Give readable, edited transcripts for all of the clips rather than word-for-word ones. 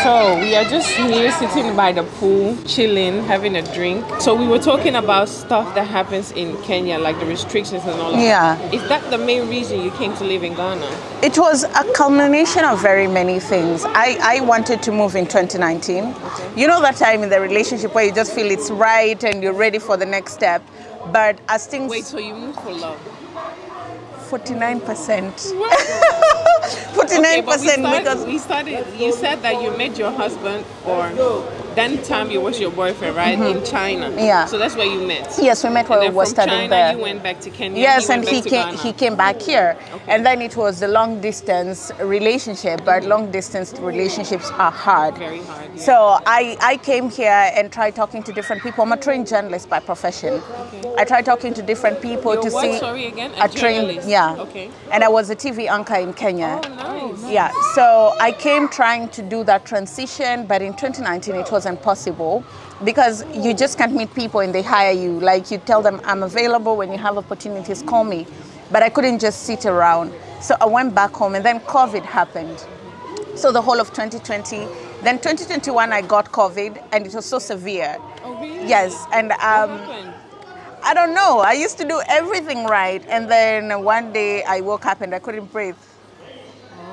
So we are just here sitting by the pool, chilling, having a drink. So we were talking about stuff that happens in Kenya, like the restrictions and all of that. Is that the main reason you came to live in Ghana? It was a culmination of very many things. I wanted to move in 2019. Okay. You know that time in the relationship where you just feel it's right and you're ready for the next step. But as things... Wait, so you moved for love? 49%. 49% okay, because we started. You said that you met your husband, or then time you was your boyfriend, right, in China. Yeah. So that's where you met. Yes, we met while we were studying there. You went back to Kenya. Yes, and he came back here, and then it was a long distance relationship. But long distance relationships are hard. Very hard. Yeah. So I came here and tried talking to different people. I'm a trained journalist by profession. Okay. I tried talking to different people to what? see. Sorry again. A trained. Yeah. Okay. And I was a TV anchor in Kenya. Oh, nice. Yeah. So I came trying to do that transition, but in 2019 it wasn't possible because you just can't meet people and they hire you. Like you tell them, I'm available when you have opportunities, call me. But I couldn't just sit around. So I went back home and then COVID happened. So the whole of 2020, then 2021 I got COVID and it was so severe. Oh, really? Yes. And what happened? I don't know. I used to do everything right. And then one day I woke up and I couldn't breathe.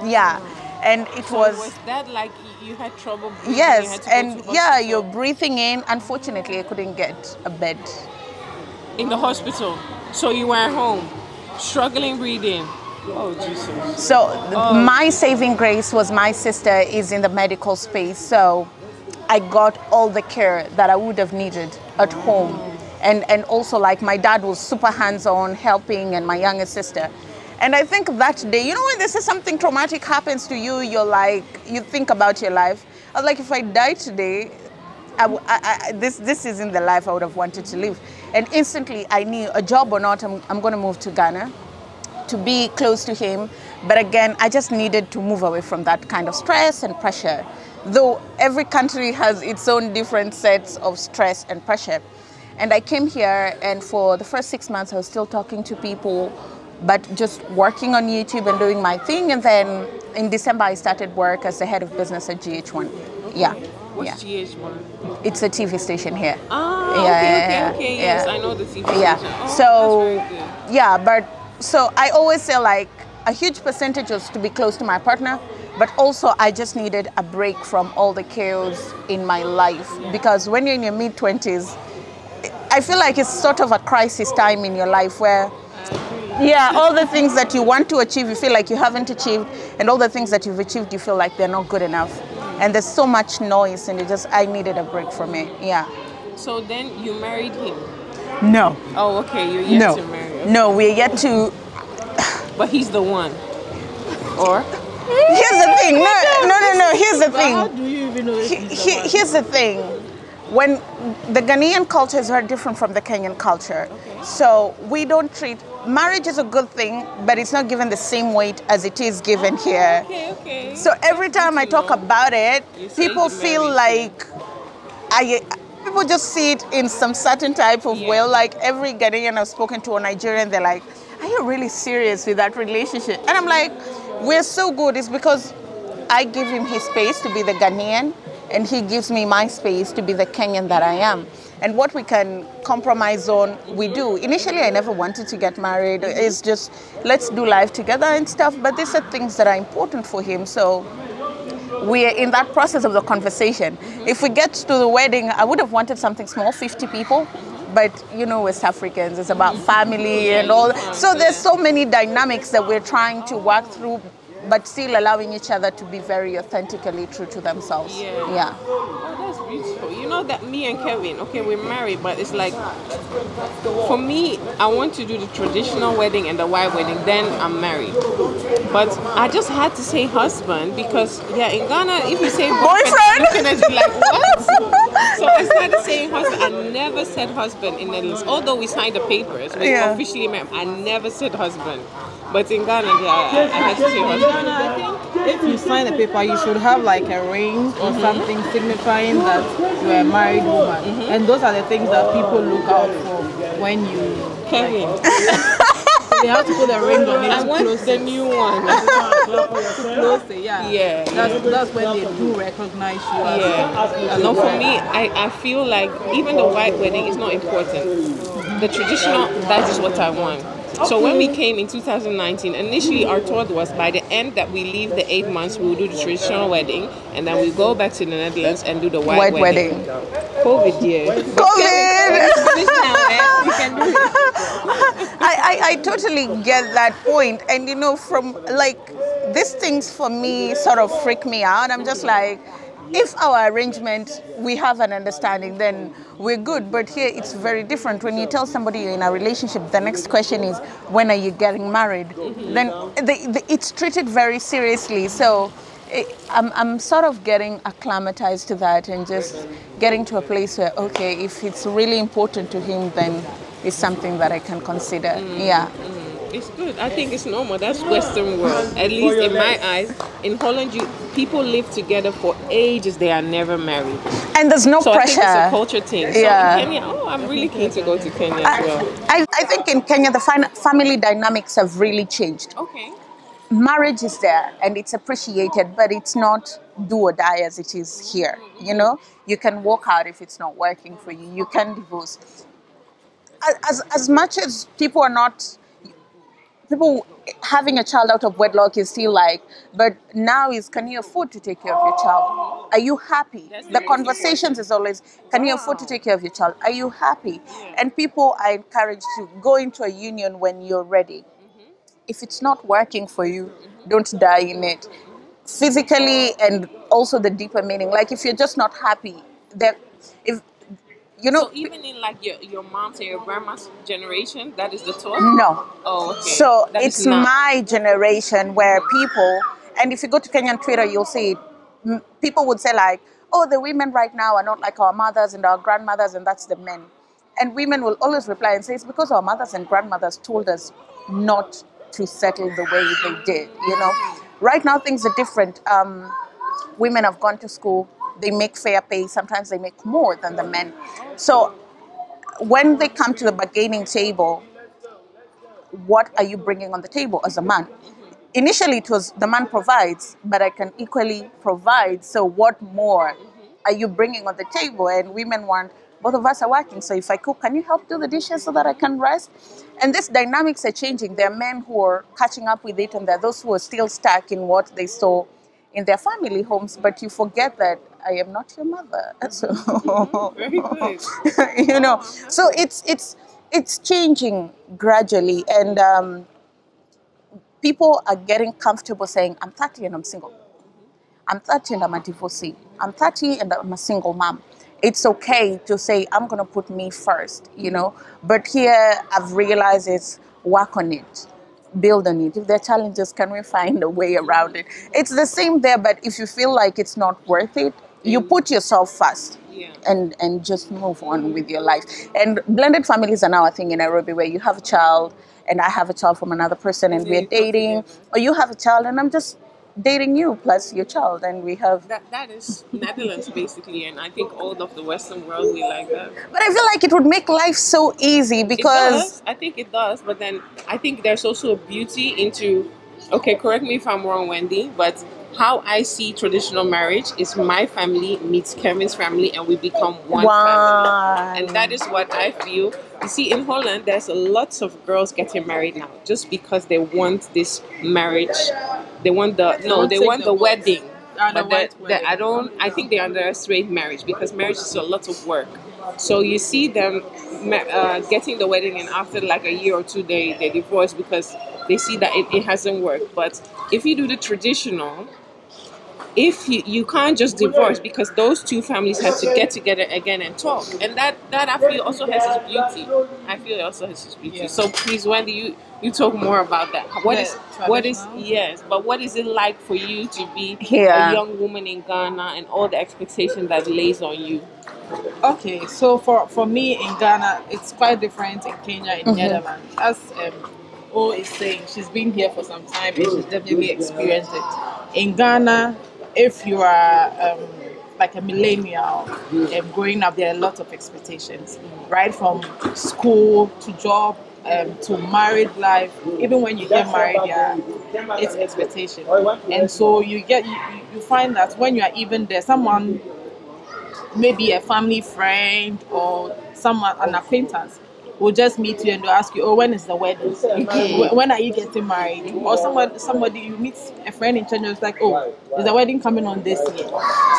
Oh. Yeah. And it was that like you had trouble breathing? Yes. And yeah, you're breathing in. Unfortunately, I couldn't get a bed. In the hospital? So you were at home, struggling breathing? Oh, Jesus. So my saving grace was my sister is in the medical space. So I got all the care that I would have needed at home. And also like my dad was super hands-on helping and my younger sister. And I think that day, you know when this is something traumatic happens to you, you're like, you think about your life. I was like, if I die today, this isn't the life I would have wanted to live. And instantly I knew a job or not, I'm going to move to Ghana to be close to him. But again, I just needed to move away from that kind of stress and pressure. Though every country has its own different sets of stress and pressure. And I came here, and for the first 6 months, I was still talking to people, but just working on YouTube and doing my thing. And then in December, I started work as the head of business at GH1. Okay. Yeah. What's GH1? It's a TV station here. Ah, okay. Yes, I know the TV station. Yeah. Oh, so, that's very good. yeah, but so I always say like a huge percentage was to be close to my partner, but also I just needed a break from all the chaos in my life. Because when you're in your mid-20s, I feel like it's sort of a crisis time in your life where, yeah, all the things that you want to achieve, you feel like you haven't achieved, and all the things that you've achieved, you feel like they're not good enough. And there's so much noise, and I needed a break from it, yeah. So then you married him? No. Oh, okay, you're yet to marry. Okay. No, we're yet to... But he's the one? Or? Here's the thing, no, here's the thing. How do you even know if he's the one? Here's the thing. When the Ghanaian culture is very different from the Kenyan culture. Okay. So we don't treat, marriage is a good thing, but it's not given the same weight as it is given here. Okay. So every time I talk about it, people feel like, people just see it in some certain type of way. Like every Ghanaian I've spoken to or Nigerian, they're like, are you really serious with that relationship? And I'm like, we're so good. It's because I give him his space to be the Ghanaian, and he gives me my space to be the Kenyan that I am. And what we can compromise on, we do. Initially, I never wanted to get married. It's just, let's do life together and stuff. But these are things that are important for him. So we are in that process of the conversation. If we get to the wedding, I would have wanted something small, 50 people. But you know, West Africans, it's about family and all. So there's so many dynamics that we're trying to work through, but still allowing each other to be very authentically true to themselves. Yeah. Oh, that's beautiful. You know that me and Kevin, okay, we're married, but it's like, for me, I want to do the traditional wedding and the white wedding, then I'm married. But I just had to say husband because, yeah, in Ghana, if you say boyfriend, looking at you like, what? So I started saying husband. I never said husband in Netherlands. Although we signed the papers, we officially met, I never said husband. But in Ghana, I had to say husband. In Ghana, I think if you sign a paper, you should have like a ring or something signifying that you're a married woman. And those are the things that people look out for when you... Kevin. They have to put a ring on it. I want the new one. Close it, yeah. Yeah. That's when they do recognize you. Yeah. No, for me, I feel like even the white wedding is not important. The traditional, that is what I want. So when we came in 2019, initially our thought was by the end that we leave the 8 months, we will do the traditional wedding, and then we go back to the Netherlands and do the white wedding. COVID, yeah. COVID! We can do it. I totally get that point. And you know, from like these things for me sort of freak me out. I'm just like, if our arrangement, we have an understanding, then we're good. But here it's very different. When you tell somebody you're in a relationship, the next question is, when are you getting married? Then it's treated very seriously. So I'm sort of getting acclimatized to that and just getting to a place where, okay, if it's really important to him, then it's something that I can consider. Yeah. It's good. I think it's normal. That's Western world. At least in my eyes. In Holland, people live together for ages. They are never married. And there's no pressure. I think it's a culture thing. So Yeah. in Kenya, I'm really keen to go to Kenya as well. I think in Kenya, the family dynamics have really changed. Okay. Marriage is there and it's appreciated, but it's not do or die as it is here. You know, you can walk out if it's not working for you. You can divorce. As much as people having a child out of wedlock is still like, but now is, can you afford to take care of your child? Are you happy? The conversations is always, can you afford to take care of your child? Are you happy? And people are encouraged to go into a union when you're ready. If it's not working for you, don't die in it. Physically and also the deeper meaning. Like if you're just not happy, so even in like your mom's and your grandma's generation, that is the talk? No. Oh, okay. So it's my generation where people, and if you go to Kenyan Twitter, you'll see people would say like, oh, the women right now are not like our mothers and our grandmothers, and that's the men. And women will always reply and say, it's because our mothers and grandmothers told us not to settle the way they did, you know. Right now, things are different. Women have gone to school. They make fair pay. Sometimes they make more than the men. So when they come to the bargaining table, what are you bringing on the table as a man? Initially, it was the man provides, but I can equally provide. So what more are you bringing on the table? And women want, both of us are working. So if I cook, can you help do the dishes so that I can rest? And these dynamics are changing. There are men who are catching up with it, and there are those who are still stuck in what they saw in their family homes. But you forget that I am not your mother. So, Very good. you know, so it's changing gradually, and people are getting comfortable saying, I'm 30 and I'm single. I'm 30 and I'm a divorcee. I'm 30 and I'm a single mom. It's okay to say, I'm going to put me first, you know. But here I've realized it's work on it, build on it. If there are challenges, can we find a way around it? It's the same there, but if you feel like it's not worth it, you put yourself first. And just move on with your life. And blended families are now a thing in Nairobi, where you have a child and I have a child from another person and we're dating, or you have a child and I'm just dating you plus your child, and we have that is Netherlands basically, and I think all of the Western world we like that. But I feel like it would make life so easy because I think it does, but then I think there's also a beauty into, okay, correct me if I'm wrong, Wendy, but how I see traditional marriage is my family meets Kevin's family and we become one family. And that is what I feel. You see, in Holland, there's lots of girls getting married now just because they want this marriage. They want the wedding. I think they underestimate marriage because marriage is a lot of work. So you see them getting the wedding and after like a year or two, they divorce because they see that it hasn't worked. But if you do the traditional, if you can't just divorce because those two families have to get together again and talk, and that I feel also has its beauty. I feel it also has its beauty. Yeah. So please, Wendy, you talk more about that. What is it like for you to be a young woman in Ghana and all the expectation that lays on you? Okay, so for me in Ghana, it's quite different in Kenya, in Netherlands. As O is saying, she's been here for some time and she's definitely experienced it. In Ghana, if you are like a millennial growing up, there are a lot of expectations, right from school to job to married life, even when you get married, yeah, it's expectation. And so you find that when you are even there, someone, maybe a family friend or someone, an acquaintance, will just meet you and they'll ask you, oh, when is the wedding? When are you getting married? Or somebody you meet, a friend in church, and it's like, oh, is the wedding coming on this year?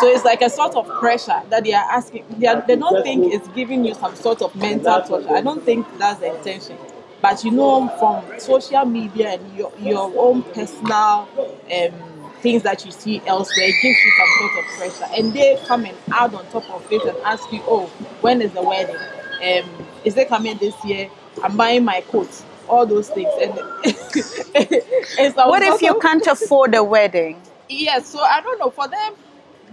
So it's like a sort of pressure that they are asking. They don't think it's giving you some sort of mental torture. I don't think that's the intention. But you know, from social media and your own personal things that you see elsewhere, it gives you some sort of pressure. And they come and add on top of it and ask you, oh, when is the wedding? Is it coming this year? I'm buying my coat. All those things. And it's What if you can't afford a wedding? Yes, so I don't know. For them,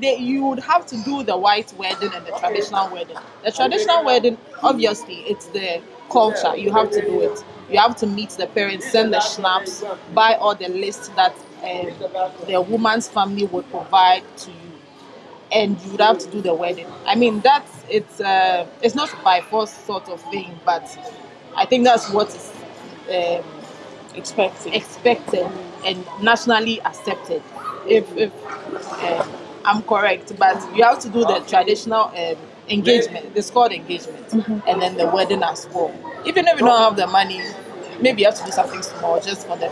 you would have to do the white wedding and the traditional wedding. The traditional wedding, obviously, it's the culture. You have to do it. You have to meet the parents, send the schnapps, buy all the list that the woman's family would provide to you, and you would have to do the wedding. I mean, it's not by force sort of thing, but I think that's what is um, expected and nationally accepted. If I'm correct, but you have to do the traditional engagement. It's called engagement, and then the wedding as well. Even if you don't have the money, maybe you have to do something small just for the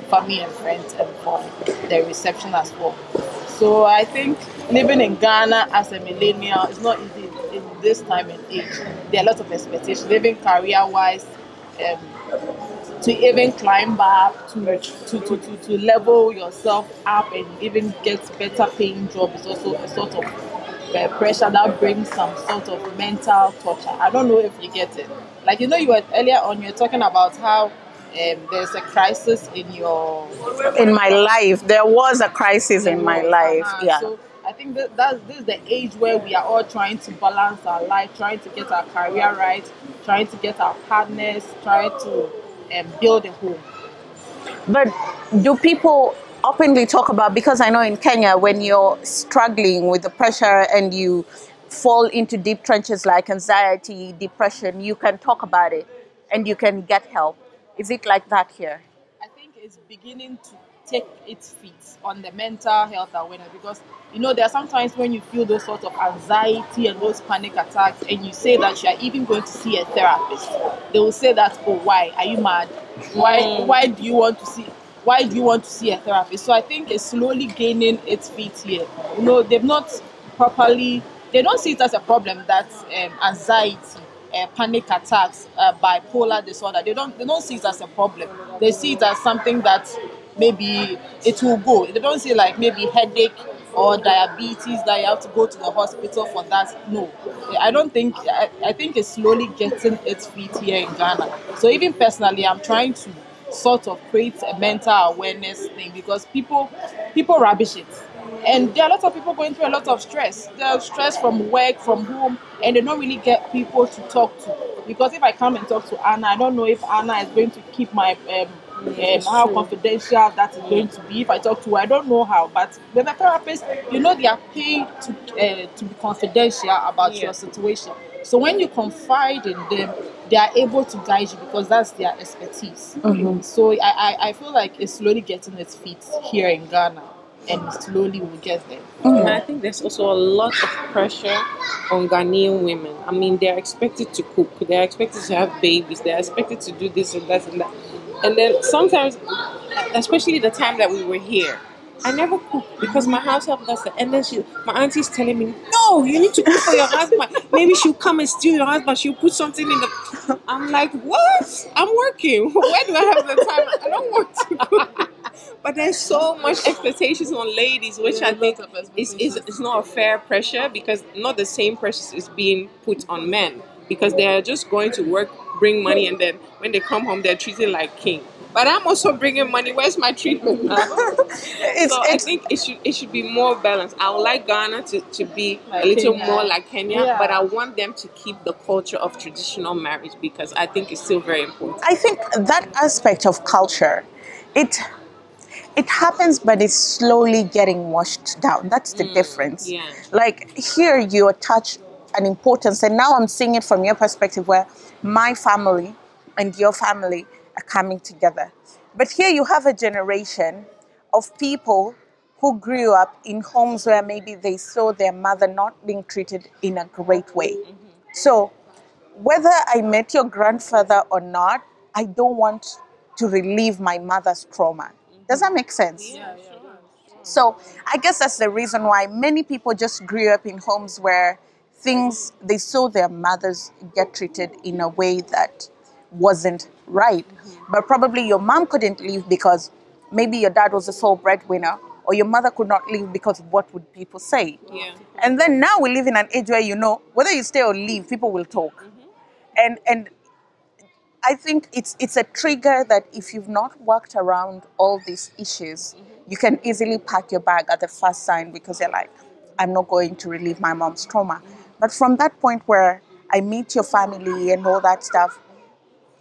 family and friends, and for the reception as well. So I think living in Ghana as a millennial is not easy in this time and age. There are lots of expectations, even career-wise. To even climb up, to level yourself up and even get better paying job is also a sort of pressure that brings some sort of mental torture. I don't know if you get it. Like, you were earlier on, you were talking about how there's a crisis In my life, there was a crisis in my life. Yeah. So I think this is the age where we are all trying to balance our life, trying to get our career right, trying to get our partners, trying to build a home. But do people openly talk about, because I know in Kenya, when you're struggling with the pressure and you fall into deep trenches like anxiety, depression, you can talk about it and you can get help. Is it like that here? I think it's beginning to take its feet on the mental health awareness, because there are sometimes when you feel those sort of anxiety and those panic attacks and you say that you are even going to see a therapist. They will say that, oh, why are you mad? Why do you want to see a therapist? So I think it's slowly gaining its feet here. They've not properly, they don't see it as a problem that anxiety, panic attacks, bipolar disorder, they don't see it as a problem. They see it as something that maybe it will go. They don't see like maybe headache or diabetes that you have to go to the hospital for that. No, I don't think. I think it's slowly getting its feet here in Ghana. So even personally, I'm trying to sort of create a mental awareness thing, because people rubbish it. And there are a lot of people going through a lot of stress. They're stressed from work, from home, and they don't really get people to talk to. Because if I come and talk to Anna, I don't know if Anna is going to keep my how confidential that is going to be. If I talk to her, I don't know how. But with a therapist, they are paid to be confidential about your situation. So when you confide in them, they are able to guide you because that's their expertise. So I feel like it's slowly getting its feet here in Ghana, and slowly we'll get there. And I think there's also a lot of pressure on Ghanaian women. I mean, they're expected to cook, they're expected to have babies, they're expected to do this and that and that. And then sometimes, especially the time that we were here, I never cooked because my house help does that. And then my auntie's telling me, no, you need to cook for your husband. Maybe she'll come and steal your husband. She'll put something in the... I'm like, what? I'm working. Where do I have the time? I don't want to cook. But there's so much expectations on ladies, which I think is not a fair pressure, because not the same pressure is being put on men, because they are just going to work, bring money, and then when they come home, they're treated like king. But I'm also bringing money. Where's my treatment now? I think it should be more balanced. I would like Ghana to be like a little Kenya. More like Kenya, but I want them to keep the culture of traditional marriage, because I think it's still very important. I think that aspect of culture, it happens, but it's slowly getting washed down. That's the difference. Yeah. Like here, you attach an importance, and now I'm seeing it from your perspective, where my family and your family are coming together. But here you have a generation of people who grew up in homes where maybe they saw their mother not being treated in a great way. So whether I met your grandfather or not, I don't want to relive my mother's trauma. Does that make sense? Yeah, sure. So I guess that's the reason why many people just grew up in homes where they saw their mothers get treated in a way that wasn't right. But probably your mom couldn't leave because maybe your dad was the sole breadwinner, or your mother could not leave because of what would people say. Yeah. And then now we live in an age where, whether you stay or leave, people will talk. And I think it's a trigger that if you've not worked around all these issues, you can easily pack your bag at the first sign because you're like, I'm not going to relieve my mom's trauma. But from that point where I meet your family and all that stuff,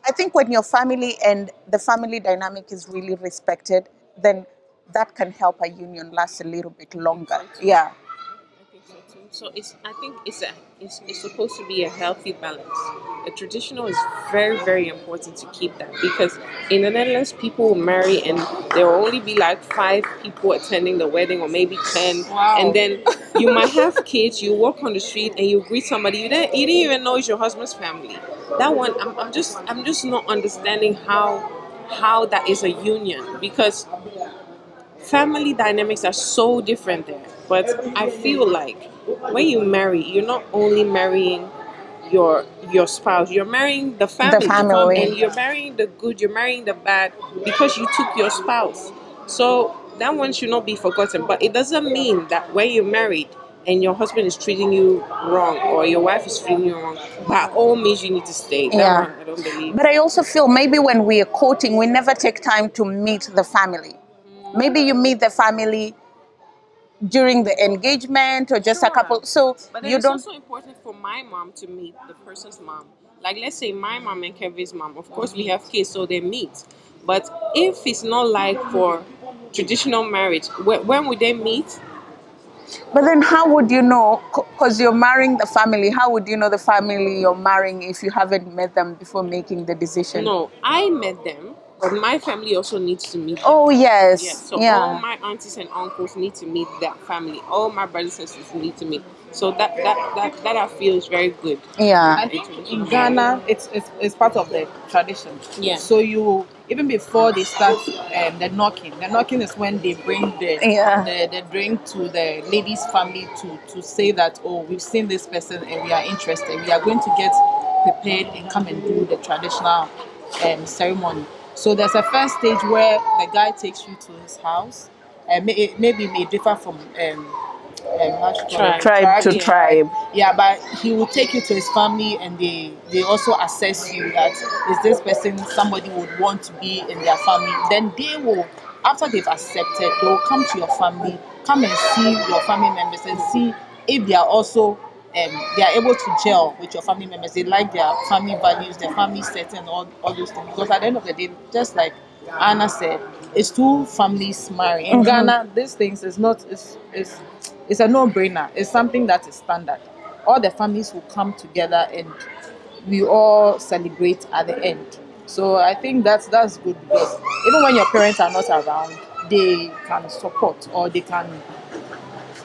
I think when your family and the family dynamic is really respected, then that can help a union last a little bit longer. Yeah. I think so too. So I think it's supposed to be a healthy balance. A traditional is very, very important to keep that, because in the Netherlands people will marry and there will only be like 5 people attending the wedding, or maybe 10. Wow. And then you might have kids, you walk on the street and you greet somebody you didn't even know is your husband's family. That one I'm just not understanding how that is a union, because family dynamics are so different there. But I feel like when you marry, you're not only marrying your spouse, you're marrying the family. The family. And you're marrying the good, you're marrying the bad, because you took your spouse. So that one should not be forgotten. But it doesn't mean that when you're married and your husband is treating you wrong, or your wife is treating you wrong, by all means you need to stay. That one I don't believe. But I also feel maybe when we are courting, we never take time to meet the family. Maybe you meet the family during the engagement or just a couple. So But you it's don't. also important for my mom to meet the person's mom. Like, let's say my mom and Kevin's mom. Of course, we have kids, so they meet. But if it's not like for traditional marriage, when would they meet? But then how would you know? Because you're marrying the family. How would you know the family you're marrying if you haven't met them before making the decision? No, I met them, but my family also needs to meet them. Oh, yes. Yeah, so Yeah. all my aunties and uncles need to meet that family. All my brothers and sisters need to meet. So that I feel is very good. Yeah. I think in Ghana, it's part of the tradition. Yeah. So you, even before they start the knocking is when they bring the drink to the lady's family to say that, oh, we've seen this person and we are interested. We are going to get prepared and come and do the traditional ceremony. So there's a first stage where the guy takes you to his house. Maybe it may differ from Tribe to tribe. Yeah, but he will take you to his family, and they also assess you that is this person somebody would want to be in their family. Then they will, after they've accepted, they will come to your family, come and see your family members and see if they are also they are able to gel with your family members. They like their family values, their family setting, and all those things. Because at the end of the day, just like Anna said, it's 2 families marrying. In Ghana, these things is not it's a no-brainer. It's something that is standard. All the families will come together and we all celebrate at the end. So I think that's good, because even when your parents are not around, they can support or they can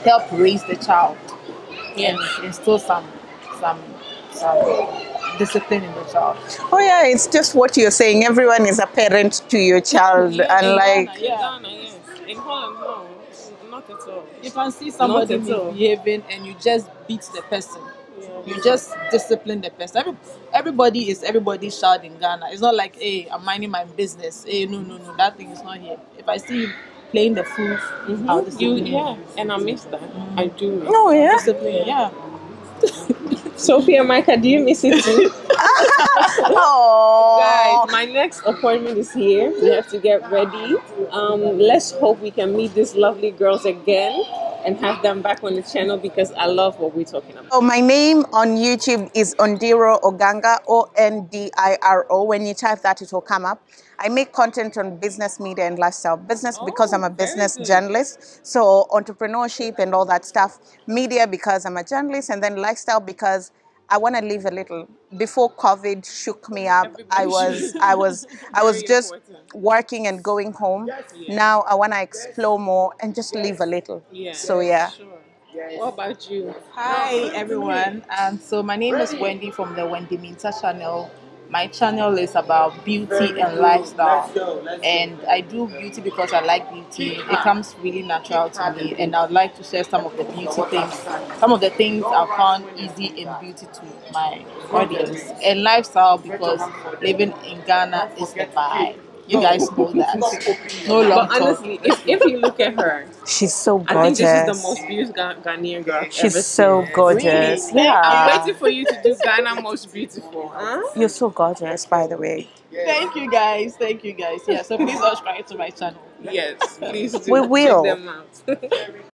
help raise the child and instill some discipline in the child. Oh yeah, it's just what you're saying. Everyone is a parent to your child, and like In Ghana, yes. In Holland, no, not at all. You can see somebody Not at all. misbehaving and you just beat the person. You just discipline the person. Everybody is everybody's child in Ghana. It's not like, hey, I'm minding my business. Hey, no, that thing is not here. If I see you playing the fool, I'll discipline you. And I miss that. I do miss oh yeah. Discipline, yeah. Sophie and Micah, do you miss it too? Oh, Guys, my next appointment is here. We have to get ready. Let's hope we can meet these lovely girls again and have them back on the channel, because I love what we're talking about. So my name on YouTube is Ondiro Oganga, Ondiro. When you type that, it will come up. I make content on business, media, and lifestyle. Business because I'm a business journalist, so entrepreneurship and all that stuff. Media because I'm a journalist, and then lifestyle because I want to leave a little before COVID shook me up, Everybody I was Very just important. working and going home. Yeah. Now I want to explore more and just live a little. Yeah. So yeah. Sure. What about you? Hi everyone, and so my name is Wendy from the Wendy Minta channel. My channel is about beauty and lifestyle, and I do beauty because I like beauty. It comes really natural to me, and I'd like to share some of the beauty things, some of the things I found easy in beauty to my audience, and lifestyle because living in Ghana is the vibe. You guys know that. No long But talk. honestly, if you look at her, She's so I think this is the gorgeous. most beautiful Ghanaian girl I've She's ever so seen. gorgeous. Really? I'm Yeah. waiting for you to do Ghana most beautiful. Huh? You're so gorgeous, by the way. Thank you guys. Thank you guys. Yeah, so please subscribe to my channel. Yes, please do. We Check will. them out.